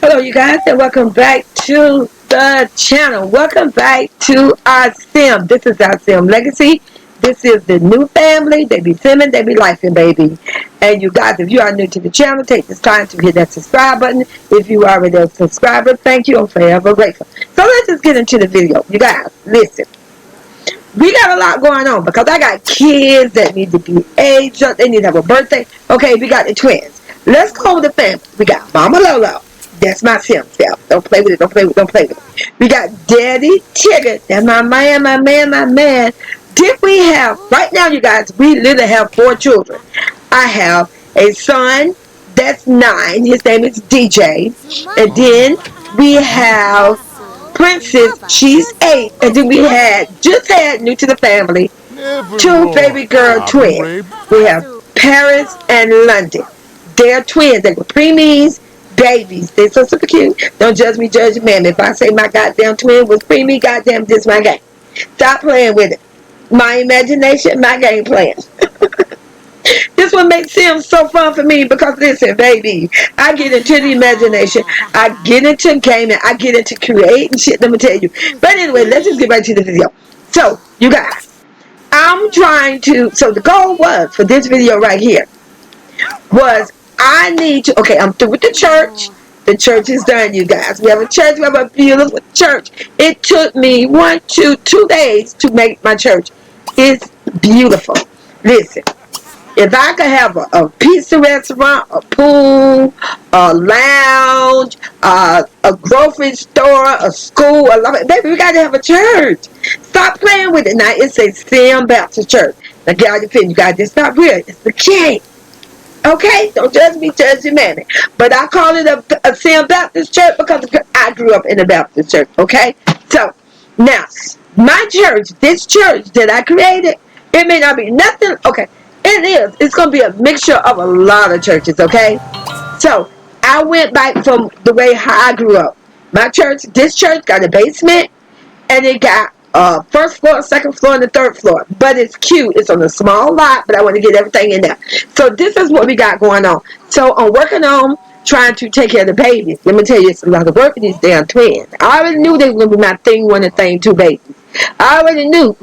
Hello, you guys, and welcome back to the channel. Welcome back to our sim. This is our sim legacy. This is the new family. They be simming, they be lifing, baby. And you guys, if you are new to the channel, take this time to hit that subscribe button. If you are already a subscriber, thank you. I'm forever grateful. So let's just get into the video. You guys, listen. We got a lot going on because I got kids that need to be aged up. They need to have a birthday. Okay, we got the twins. Let's go with the family. We got Mama Lolo. That's my sim self. Don't play with it. Don't play with it. Don't play with it. We got Daddy Tigger. That's my man, my man, my man. Then we have, right now, you guys, we literally have 4 children. I have a son that's 9. His name is DJ. And then we have Princess. She's 8. And then we just had new to the family, 2 baby girl twins. We have Paris and London. They're twins. They were preemies. Babies, they're so super cute. Don't judge me, judge man. If I say my goddamn twin was preemie, goddamn, this my game. Stop playing with it. My imagination, my game plan. This one makes Sims so fun for me because listen, baby, I get into the imagination, I get into gaming, I get into creating shit. Let me tell you. But anyway, let's just get back to the video. So, you guys, I'm trying to. So the goal was for this video right here was. I need to, okay, I'm through with the church. The church is done, you guys. We have a church. We have a beautiful church. It took me 2 days to make my church. It's beautiful. Listen, if I could have a pizza restaurant, a pool, a lounge, a grocery store, a school, baby, we got to have a church. Stop playing with it. Now, it's a Sim Baptist church. Now, get out your pen. You guys, just stop here. It's the king. Okay, don't judge me, judge your mammy. But I call it a Sim Baptist church because I grew up in a Baptist church. Okay, so now my church, this church that I created, it may not be nothing. Okay, it is. It's gonna be a mixture of a lot of churches. Okay, so I went back from the way how I grew up. My church, this church got a basement, and it got first floor, second floor, and the third floor. But it's cute. It's on a small lot, but I want to get everything in there. So this is what we got going on. So I'm working on trying to take care of the babies. Let me tell you, it's a lot of work for these damn twins. I already knew they were going to be my thing 1 and thing 2 babies. I already knew.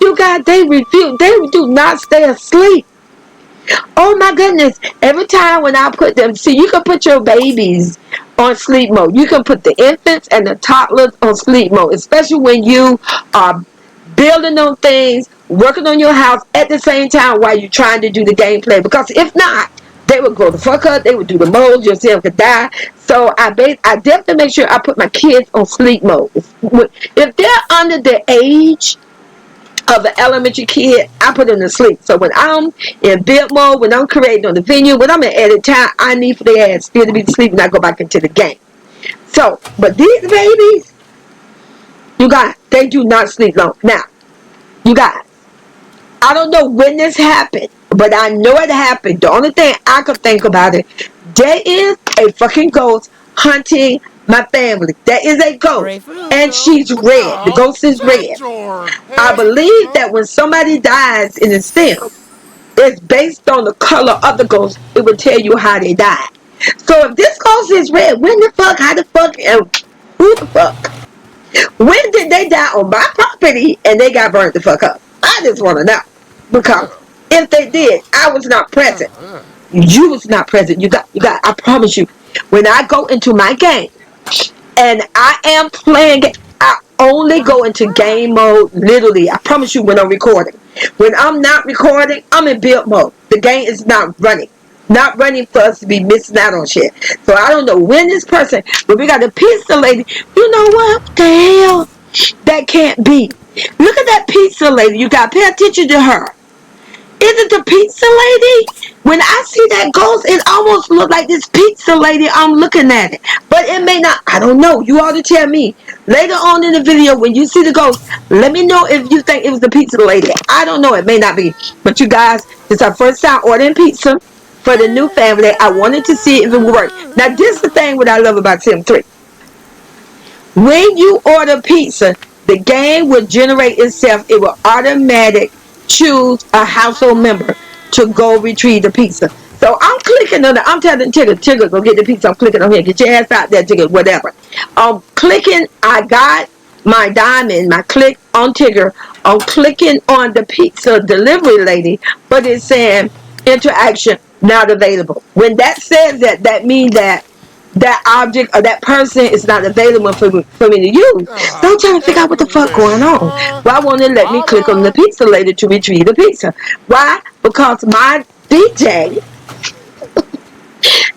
You guys, they refuse. They do not stay asleep. Oh my goodness. Every time when I put them, see, you can put your babies on sleep mode. You can put the infants and the toddlers on sleep mode, especially when you are building on things, working on your house at the same time while you're trying to do the gameplay. Because if not, they would grow the fuck up. They would do the mold. Your sim could die. So I definitely make sure I put my kids on sleep mode. If they're under the age of an elementary kid, I put them to sleep. So when I'm in build mode, when I'm creating on the venue, when I'm in edit time, I need for their ass still to be asleep and I go back into the game. So, but these babies, you guys, they do not sleep long. Now, you guys, I don't know when this happened, but I know it happened. The only thing I could think about it, there is a fucking ghost hunting my family. There is a ghost, and she's red. The ghost is red. I believe that when somebody dies in a sim, it's based on the color of the ghost. It will tell you how they died. So if this ghost is red, when the fuck, how the fuck, and who the fuck? When did they die on my property and they got burned the fuck up? I just want to know. Because if they did, I was not present. You was not present. You got, I promise you, when I go into my game, and I am playing, I only go into game mode, literally. I promise you when I'm recording. When I'm not recording, I'm in build mode. The game is not running. Not running for us to be missing out on shit. So I don't know when this person, but we got a pizza lady. You know what the hell? That can't be. Look at that pizza lady. You got to pay attention to her. Is it the pizza lady? When I see that ghost, it almost look like this pizza lady. I'm looking at it. But it may not. I don't know. You ought to tell me. Later on in the video, when you see the ghost, let me know if you think it was the pizza lady. I don't know. It may not be. But you guys, it's our first time ordering pizza for the new family. I wanted to see if it would work. Now, this is the thing what I love about Sim 3. When you order pizza, the game will generate itself. It will automatic choose a household member to go retrieve the pizza. So I'm clicking on it. I'm telling Tigger, go get the pizza. I'm clicking on here. Get your ass out there, Tigger, whatever. I'm clicking. I got my diamond, my click on Tigger. I'm clicking on the pizza delivery lady, but it's saying interaction not available. When that says that, that means that that object or that person is not available for me to use. So I'm trying to figure out what the fuck going on. Why won't it let me click on the pizza lady to retrieve the pizza? Why? Because my DJ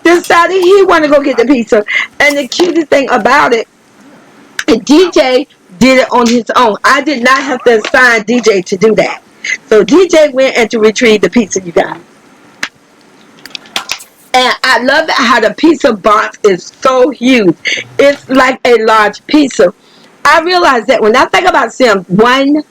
decided he want to go get the pizza. And the cutest thing about it, the DJ did it on his own. I did not have to assign DJ to do that. So DJ went and to retrieve the pizza, you guys. And I love how the pizza box is so huge. It's like a large pizza. I realize that when I think about Sim 1,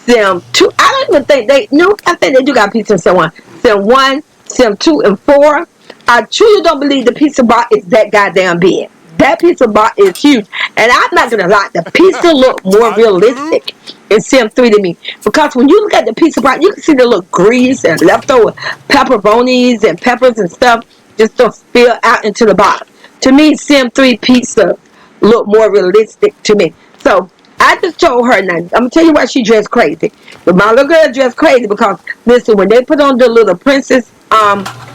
Sim 2, I don't even think I think they do got pizza in Sim 1. Sim 1, Sim 2, and 4. I truly don't believe the pizza box is that goddamn big. That pizza box is huge. And I'm not going to lie, the pizza look more realistic in Sim 3 to me. Because when you look at the pizza box, you can see the little grease and leftover pepperonis and peppers and stuff just to spill out into the box. To me, Sim 3 pizza look more realistic to me. So I just told her, now I'm gonna tell you why she dressed crazy. But my little girl dressed crazy because listen, when they put on the little princess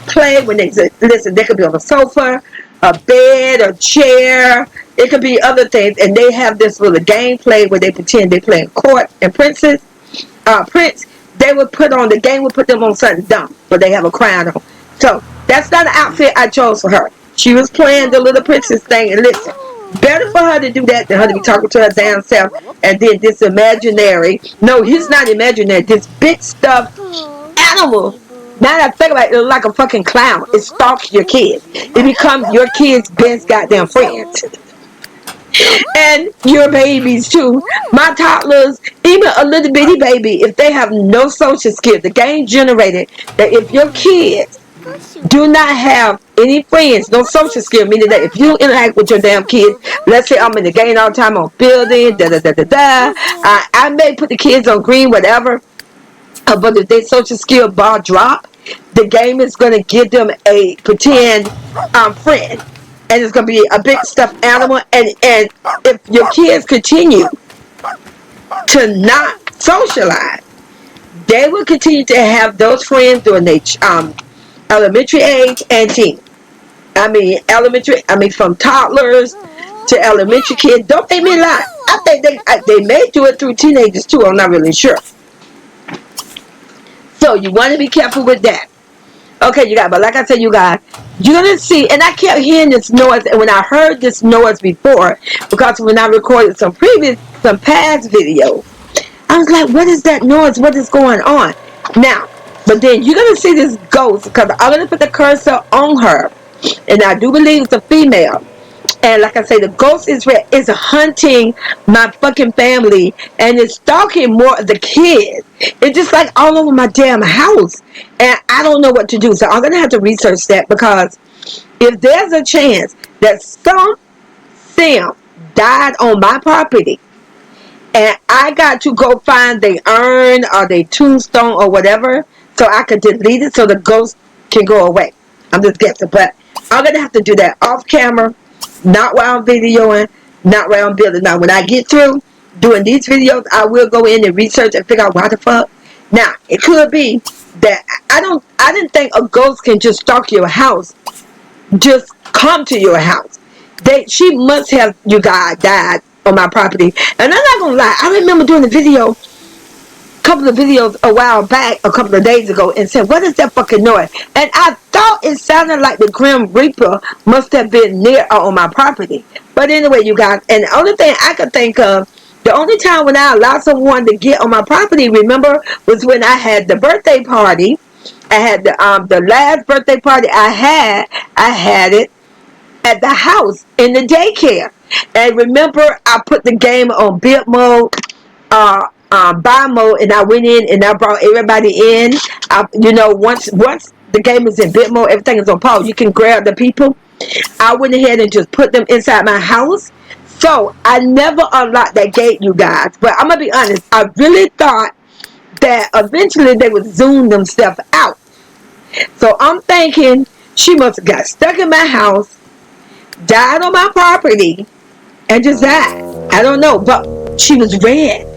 play, when they listen, they could be on a sofa, a bed, a chair. It could be other things, and they have this little game play where they pretend they playing court and prince. They would put on the game would put them on something dumb, but they have a crown on. So that's not an outfit I chose for her. She was playing the little princess thing, and listen, better for her to do that than her to be talking to her damn self and then this imaginary. No, he's not imaginary. This big stuffed animal. Now that I think about it, it's like a fucking clown. It stalks your kids. It becomes your kids' best goddamn friends. And your babies too. My toddlers, even a little bitty baby, if they have no social skills, the game generated that if your kids do not have any friends, no social skill, meaning that if you interact with your damn kids, let's say I'm in the game all the time on building, I may put the kids on green, whatever, but if their social skill bar drop, the game is going to give them a pretend friend. And it's going to be a big stuffed animal. And if your kids continue to not socialize, they will continue to have those friends during their elementary age and teen. From toddlers to elementary kids. Don't make me lie. I think they may do it through teenagers too. I'm not really sure. So you want to be careful with that. Okay, you guys. But like I said, you guys, you're gonna see. And I kept hearing this noise, and when I heard this noise before, because when I recorded some past videos, I was like, what is that noise? What is going on? Now, but then you're going to see this ghost because I'm going to put the cursor on her. And I do believe it's a female. And like I say, the ghost is hunting my fucking family and it's stalking more of the kids. It's just like all over my damn house. And I don't know what to do. So I'm going to have to research that because if there's a chance that some Sim died on my property, and I got to go find the urn or the tombstone or whatever so I could delete it so the ghost can go away. I'm just guessing. But I'm going to have to do that off camera, not while I'm videoing, not while I'm building. Now, when I get through doing these videos, I will go in and research and figure out why the fuck. Now, it could be that I didn't think a ghost can just stalk your house, just come to your house. She must have, you guys, died on my property. And I'm not gonna lie, I remember doing a couple of videos a while back, a couple of days ago, and said, what is that fucking noise? And I thought it sounded like the Grim Reaper must have been near or on my property. But anyway, you guys, and the only thing I could think of, the only time when I allowed someone to get on my property, remember, was when I had the birthday party. I had the last birthday party I had it at the house in the daycare. And remember, I put the game on build mode, buy mode, and I went in and I brought everybody in. Once the game is in bit mode, everything is on pause. You can grab the people. I went ahead and just put them inside my house. So I never unlocked that gate, you guys. But I'm gonna be honest. I really thought that eventually they would zoom themselves out. So I'm thinking She must have got stuck in my house, died on my property, and just died. I don't know, but she was red.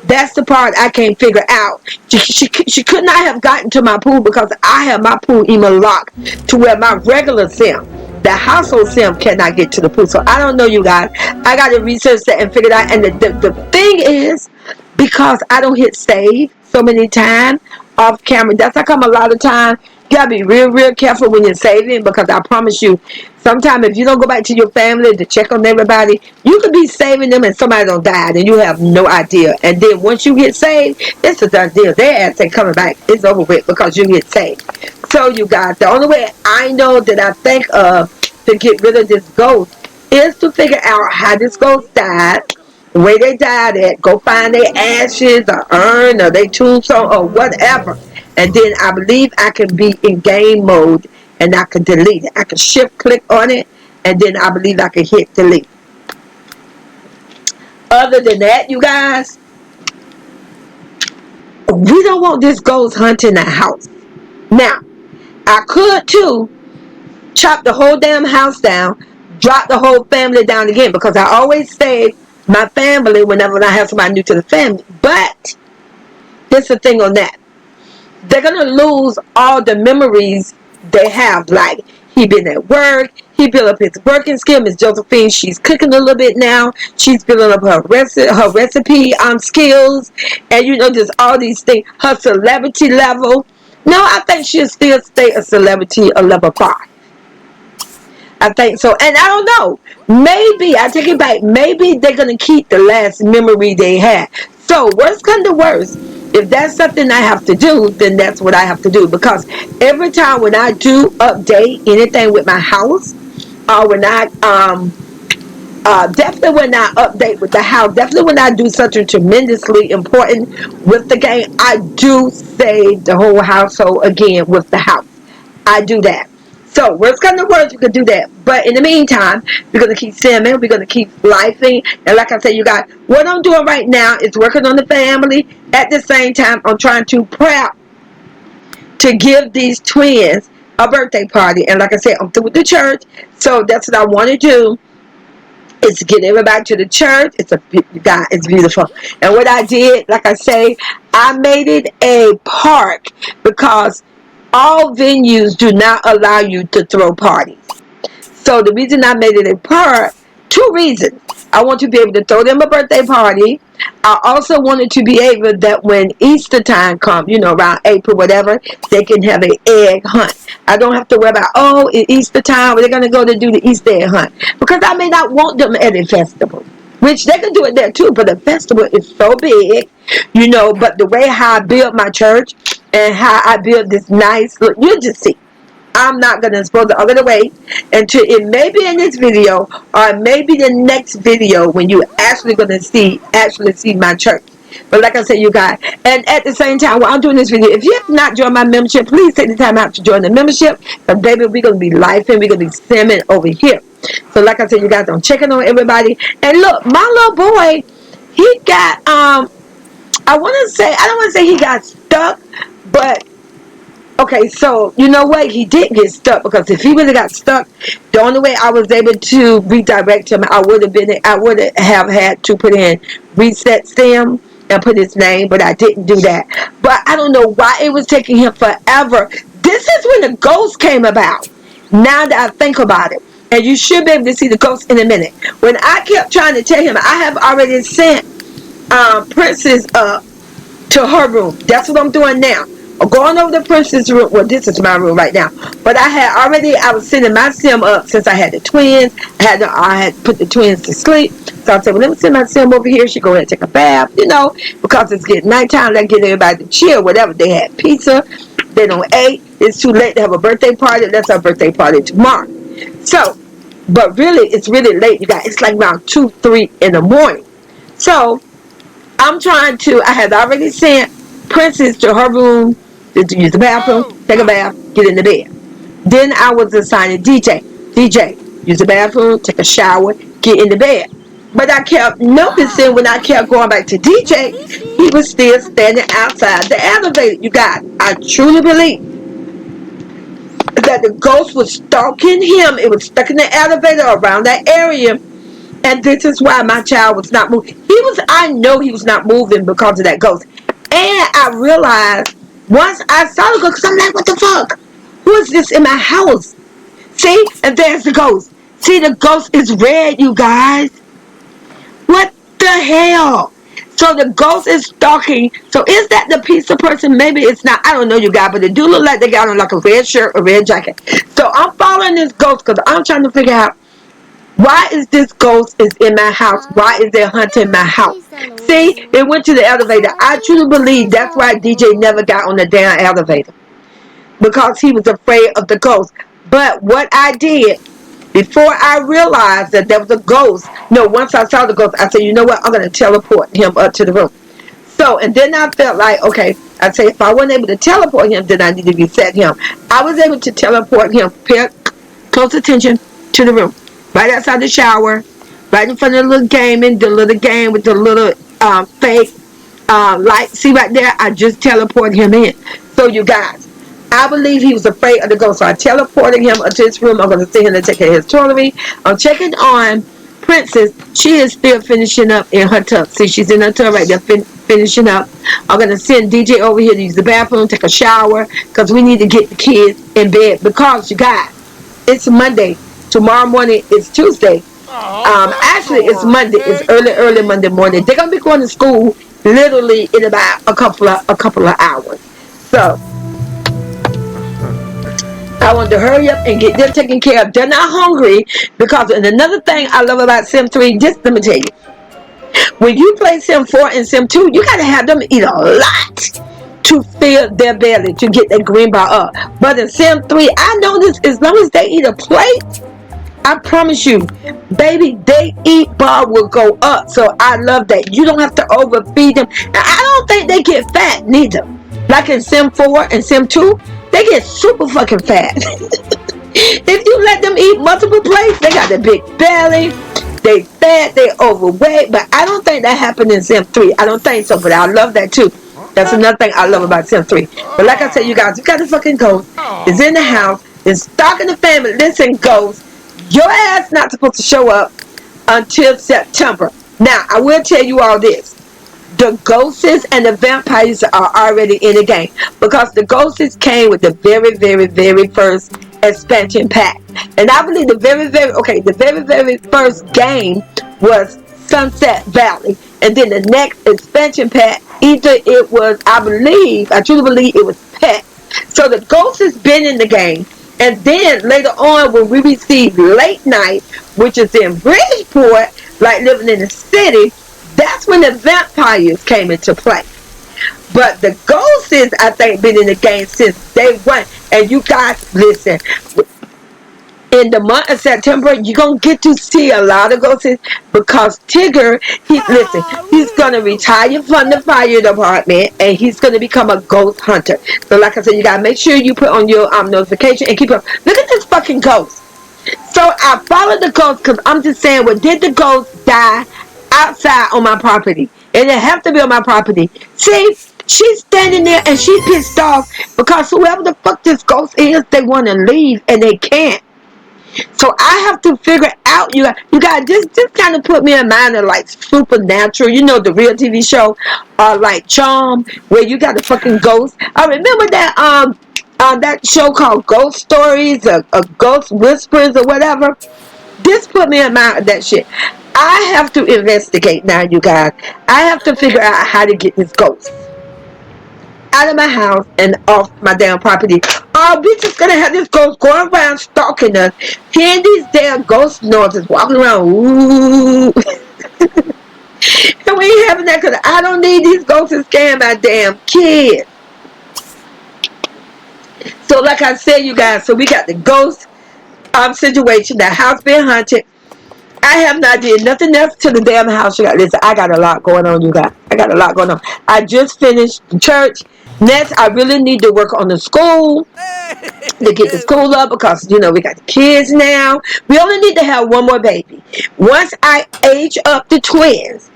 That's the part I can't figure out. She could not have gotten to my pool because I have my pool even locked to where my regular sim, the household sim, cannot get to the pool. So I don't know, you guys. I got to research that and figure it out. And the thing is, because I don't hit save so many times off camera, that's how come a lot of times you gotta be real careful when you're saving, because I promise you, sometimes if you don't go back to your family to check on everybody, you could be saving them and somebody don't die and you have no idea. And then once you get saved, it's a done deal. Their ass ain't coming back. It's over with because you get saved. So you guys, the only way I know that I think of to get rid of this ghost is to figure out how this ghost died, the way they died at, go find their ashes or urn or their tombstone or whatever. And then I believe I can be in game mode and I can delete it. I can shift click on it and then I believe I can hit delete. Other than that, you guys, we don't want this ghost hunting the house. Now, I could too chop the whole damn house down, drop the whole family down again, because I always save my family whenever I have somebody new to the family. But there's the thing on that. They're going to lose all the memories they have. Like, he been at work, he built up his working skill. Miss Josephine, she's cooking a little bit now. She's building up her recipe skills. And, you know, just all these things. Her celebrity level. No, I think she'll still stay a celebrity, a level 5. I think so. And I don't know. Maybe, I take it back, maybe they're going to keep the last memory they had. So, worst come to worst, if that's something I have to do, then that's what I have to do. Because every time when I do update anything with my house, or when I, definitely when I update with the house, definitely when I do something tremendously important with the game, I do save the whole household again with the house. I do that. So, worst kind of words, you can do that. But in the meantime, we're going to keep simming. We're going to keep lifing. And like I said, you guys, what I'm doing right now is working on the family. At the same time, I'm trying to prep to give these twins a birthday party. And like I said, I'm through with the church. So, that's what I want to do. Is to get everybody to the church. It's beautiful. And what I did, like I say, I made it a park because all venues do not allow you to throw parties. So the reason I made it a park, 2 reasons. I want to be able to throw them a birthday party. I also wanted to be able that when Easter time comes, you know, around April, whatever, they can have an egg hunt. I don't have to worry about, oh, it's Easter time, they're going to go to do the Easter egg hunt. Because I may not want them at a festival. Which they can do it there too, but the festival is so big, you know, but the way how I build my church and how I build this nice look, you just see. I'm not going to expose it. I'm going to wait until it may be in this video or maybe the next video when you actually going to see my church. But like I said, you guys, and at the same time, while I'm doing this video, if you have not joined my membership, please take the time out to join the membership. But baby, we're going to be live and we're going to be simming over here. So like I said, you guys, I'm checking on everybody. And look, my little boy, he got, I don't want to say he got stuck, but okay, so you know what? He did get stuck, because if he really got stuck, the only way I was able to redirect him, I would have had to put in reset sim and put his name, but I didn't do that. But I don't know why it was taking him forever. This is when the ghost came about. Now that I think about it, and you should be able to see the ghost in a minute. When I kept trying to tell him, I have already sent Princess up to her room. That's what I'm doing now. I'm going over the Princess room. Well, this is my room right now. But I was sending my sim up since I had the twins. I had put the twins to sleep. So I said, well, let me send my sim over here. She go ahead and take a bath, you know, because it's getting nighttime. Let's get everybody to chill, whatever. They had pizza. They don't eat. It's too late to have a birthday party. That's our birthday party tomorrow. So, but really, it's really late, you guys. It's like around 2, 3 in the morning. So, I had already sent Princess to her room to use the bathroom, take a bath, get in the bed. Then I was assigning DJ, use the bathroom, take a shower, get in the bed. But I kept noticing when I kept going back to DJ, he was still standing outside the elevator. You guys, I truly believe that the ghost was stalking him. It was stuck in the elevator around that area. And this is why my child was not moving. I know he was not moving because of that ghost. And I realized once I saw the ghost, I'm like, what the fuck? Who is this in my house? See? And there's the ghost. See, the ghost is red, you guys. What the hell? So the ghost is stalking. So is that the pizza person? Maybe it's not. I don't know, you guys, but it do look like they got on like a red shirt, a red jacket. So I'm following this ghost because I'm trying to figure out why is this ghost is in my house? Why is there hunting my house? See, it went to the elevator. I truly believe that's why DJ never got on the damn elevator. Because he was afraid of the ghost. But what I did, before I realized that there was a ghost, no, once I saw the ghost, I said, you know what, I'm going to teleport him up to the room. So, and then I felt like, okay, I say if I wasn't able to teleport him, then I need to reset him. I was able to teleport him. Pay close attention to the room. Right outside the shower, right in front of the little gaming, the little game with the little fake light. See right there, I just teleported him in. So you guys, I believe he was afraid of the ghost. So I teleported him into his room. I'm going to see him to take care of his toiletry. I'm checking on Princess. She is still finishing up in her tub. See, she's in her tub right there finishing up. I'm going to send DJ over here to use the bathroom, take a shower, because we need to get the kids in bed. Because you guys, it's Monday. Tomorrow morning is Tuesday. Actually, it's Monday. It's early Monday morning. They're gonna be going to school literally in about a couple of hours. So I want to hurry up and get them taken care of. They're not hungry because. And another thing I love about Sim 3, just let me tell you, when you play Sim 4 and Sim 2, you gotta have them eat a lot to fill their belly to get that green bar up. But in Sim 3, I notice as long as they eat a plate, I promise you, baby, they eat bar will go up. So I love that. You don't have to overfeed them. And I don't think they get fat neither. Like in Sim 4 and Sim 2, they get super fucking fat. If you let them eat multiple plates, they got a big belly. They fat, they overweight. But I don't think that happened in Sim 3. I don't think so, but I love that too. That's another thing I love about Sim 3. But like I said, you guys, you got the fucking ghost. It's in the house. It's stalking the family. Listen, ghost. Your ass not supposed to show up until September. Now, I will tell you all this. The ghosts and the vampires are already in the game. Because the ghosts came with the very first expansion pack. And I believe the very first game was Sunset Valley. And then the next expansion pack, either it was, I truly believe it was Pet. So the ghost has been in the game. And then later on, when we received Late Night, which is in Bridgeport, like living in the city, that's when the vampires came into play. But the ghosts, I think, been in the game since day one. And you guys, listen, in the month of September, you're going to get to see a lot of ghosts because Tigger, he's going to retire from the fire department and he's going to become a ghost hunter. So like I said, you got to make sure you put on your notification and keep up. Look at this fucking ghost. So I followed the ghost because I'm just saying, well, did the ghost die outside on my property? And it have to be on my property. See, she's standing there and she's pissed off because whoever the fuck this ghost is, they want to leave and they can't. So I have to figure out, you guys, just kind of put me in mind of like Supernatural, you know, the real TV show, like Charm, where you got a fucking ghost. I remember that show called Ghost Stories or Ghost Whispers or whatever. This put me in mind of that shit. I have to investigate now, you guys. I have to figure out how to get this ghost out of my house and off my damn property. Oh, we just gonna have this ghost going around stalking us, hearing these damn ghost noises, walking around. Ooh. And we ain't having that because I don't need these ghosts to scare my damn kids. So like I said, you guys, so we got the ghost situation, the house being haunted. I have not did nothing else to the damn house. You got, listen, I got a lot going on, you guys. I got a lot going on. I just finished the church. Next, I really need to work on the school to get the school up because, you know, we got the kids now. We only need to have one more baby. Once I age up the twins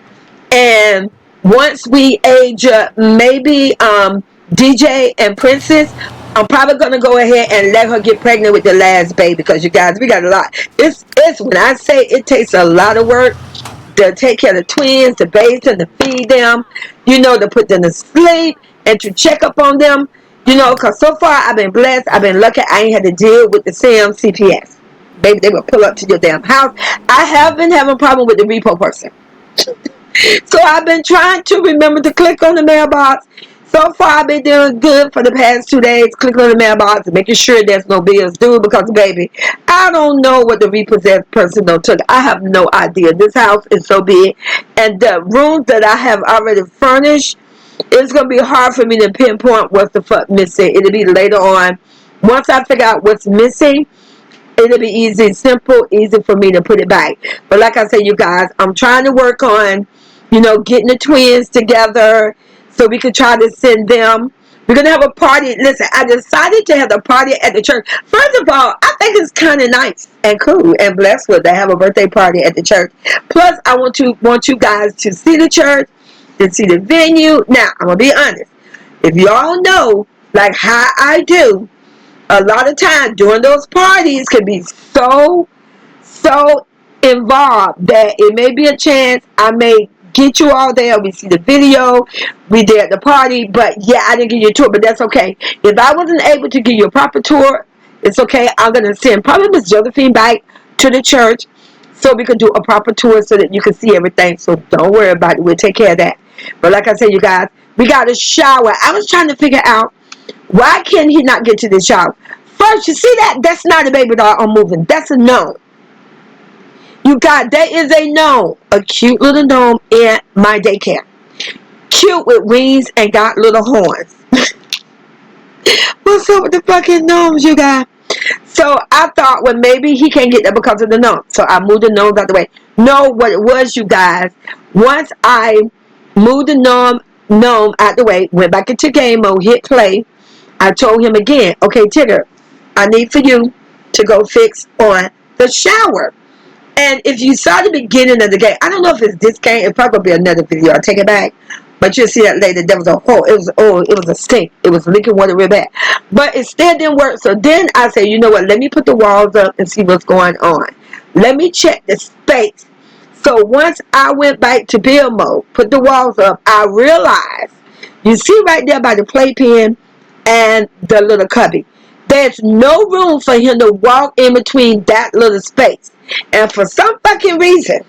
and once we age up maybe DJ and Princess, I'm probably going to go ahead and let her get pregnant with the last baby, because you guys, we got a lot. It's when I say it takes a lot of work to take care of the twins, to bathe them, to feed them, to put them to sleep, and to check up on them, because so far I've been blessed, I've been lucky, I ain't had to deal with the Sam CPS. Baby, they will pull up to your damn house. I have been having a problem with the repo person. So I've been trying to remember to click on the mailbox. So far, I've been doing good for the past 2 days. Clicking on the mailbox and making sure there's no bills due, because, baby, I don't know what the repossessed person took. I have no idea. This house is so big. And the rooms that I have already furnished, it's going to be hard for me to pinpoint what's the fuck missing. It'll be later on. Once I figure out what's missing, it'll be easy, simple, easy for me to put it back. But like I said, you guys, I'm trying to work on, getting the twins together so we can try to send them. We're going to have a party. Listen, I decided to have a party at the church. First of all, I think it's kind of nice and cool and blessed with to have a birthday party at the church. Plus, I want you guys to see the church, to see the venue. Now, I'm going to be honest. If y'all know, like how I do, a lot of times during those parties can be so involved that it may be a chance I may get you all there. We see the video, we there at the party, but yeah, I didn't give you a tour, but that's okay. If I wasn't able to give you a proper tour, it's okay. I'm going to send probably Miss Josephine back to the church so we can do a proper tour so that you can see everything. So don't worry about it. We'll take care of that. But like I said, you guys, we got a shower. I was trying to figure out, why can he not get to the shower? First, you see that? That's not a baby doll on moving. That's a gnome. You got, there is a gnome. A cute little gnome in my daycare. Cute with wings and got little horns. What's up with the fucking gnomes, you guys? So I thought, well, maybe he can't get there because of the gnome. So I moved the gnomes out the way. No, what it was, you guys, once I moved the gnome out the way, went back into game mode, hit play, I told him again, okay, Tigger, I need for you to go fix on the shower. And if you saw the beginning of the game, I don't know if it's this game, it's probably be another video, I'll take it back. But you'll see that later. There was a hole. It was a stink. It was leaking water real bad. But it still didn't work. So then I said, you know what? Let me put the walls up and see what's going on. Let me check the space. So once I went back to build mode, put the walls up, I realized, you see right there by the playpen and the little cubby, there's no room for him to walk in between that little space. And for some fucking reason,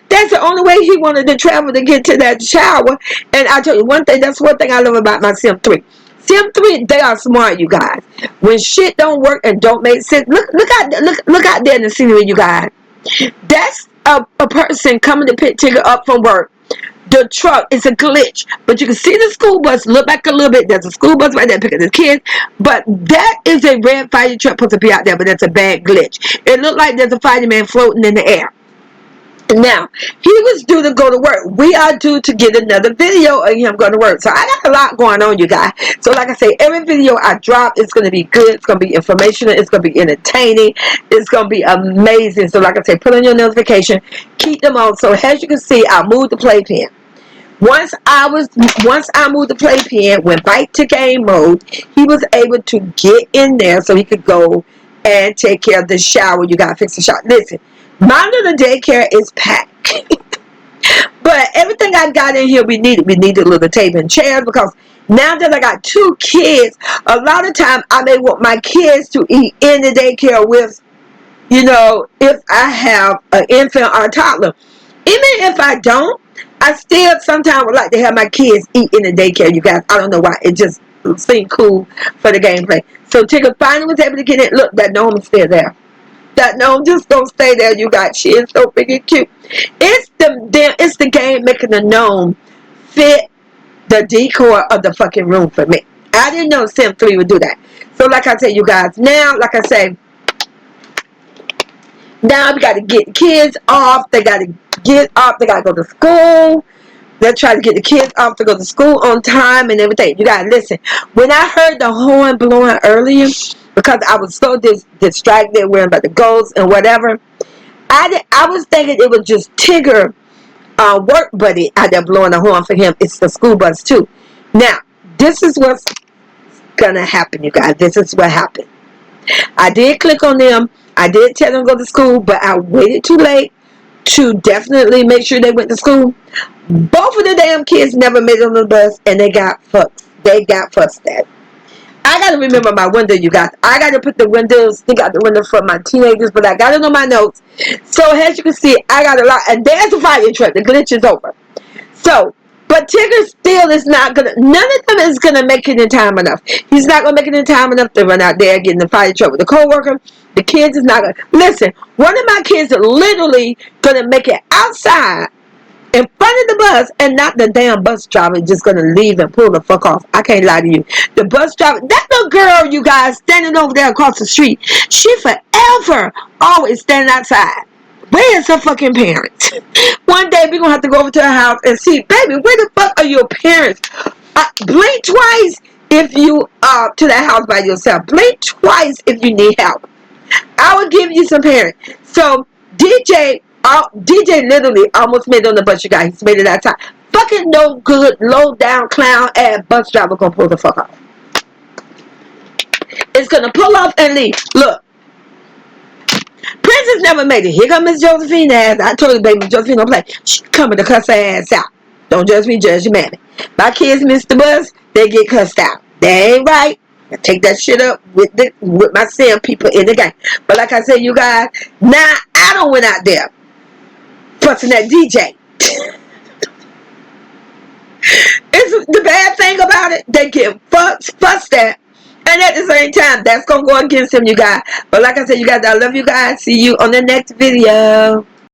that's the only way he wanted to travel to get to that shower. And I tell you one thing, that's one thing I love about my Sim 3. Sim 3, they are smart, you guys. When shit don't work and don't make sense, look out there in the scenery, you guys. That's a person coming to pick Tigger up from work. The truck is a glitch, but you can see the school bus. Look back a little bit. There's a school bus right there picking the kids, but that is a red fire truck supposed to be out there, but that's a bad glitch. It looked like there's a fireman floating in the air. Now, he was due to go to work. We are due to get another video of him going to work. So I got a lot going on, you guys. So like I say, every video I drop, it's going to be good. It's going to be informational. It's going to be entertaining. It's going to be amazing. So like I say, put on your notification. Keep them on. So as you can see, I moved the playpen. Once I moved the playpen, went back to game mode, he was able to get in there so he could go and take care of the shower. You got to fix the shower. Listen. My little daycare is packed. But everything I got in here we needed. We needed a little table and chairs, because now that I got 2 kids, a lot of time I may want my kids to eat in the daycare with, if I have an infant or a toddler. Even if I don't, I still sometimes would like to have my kids eat in the daycare, you guys. I don't know why. It just seemed cool for the gameplay. So Tigger finally was able to get it. Look, that gnome is still there. That gnome just don't stay there, you guys. She is so big and cute. It's the game making the gnome fit the decor of the fucking room for me. I didn't know Sim 3 would do that. So like I said, you guys, now, like I say, now we got to get the kids off. They got to get off. They got to go to school. They're trying to get the kids off to go to school on time and everything. You got to listen. When I heard the horn blowing earlier, because I was so distracted worrying about the goals and whatever, I was thinking it was just Tigger work buddy out there blowing the horn for him. It's the school bus too. Now, this is what's gonna happen, you guys. This is what happened. I did click on them. I did tell them to go to school, but I waited too late to definitely make sure they went to school. Both of the damn kids never made it on the bus, and they got fucked. They got fussed at. I gotta remember my window, you guys. I gotta put the windows, stick out the window for my teenagers, but I got it on my notes. So as you can see, I got a lot, and there's a fire truck. The glitch is over. So, but Tigger still is not gonna. None of them is gonna make it in time enough. He's not gonna make it in time enough to run out there getting the fire truck with the coworker. The kids is not gonna listen. One of my kids are literally gonna make it outside in front of the bus, and not the damn bus driver just gonna leave and pull the fuck off. I can't lie to you. The bus driver, that little girl, you guys, standing over there across the street, she forever always standing outside. Where is her fucking parents? One day we're gonna have to go over to her house and see, baby, where the fuck are your parents? Blink twice if you are to that house by yourself. Blink twice if you need help. I will give you some parents. So DJ literally almost made it on the bus, you guys. He's made it that time. Fucking no good, low down clown ass bus driver gonna pull the fuck off. It's gonna pull off and leave. Look. Princess never made it. Here comes Miss Josephine ass. I told you, baby, Miss Josephine don't play. She coming to cuss her ass out. Don't judge me, judge your mammy. My kids miss the bus, they get cussed out. They ain't right. I take that shit up with my Sim people in the game. But like I said, you guys, now I don't went out there fussing that DJ. It's the bad thing about it, they get fussed at. And at the same time, that's going to go against him, you guys. But like I said, you guys, I love you guys. See you on the next video.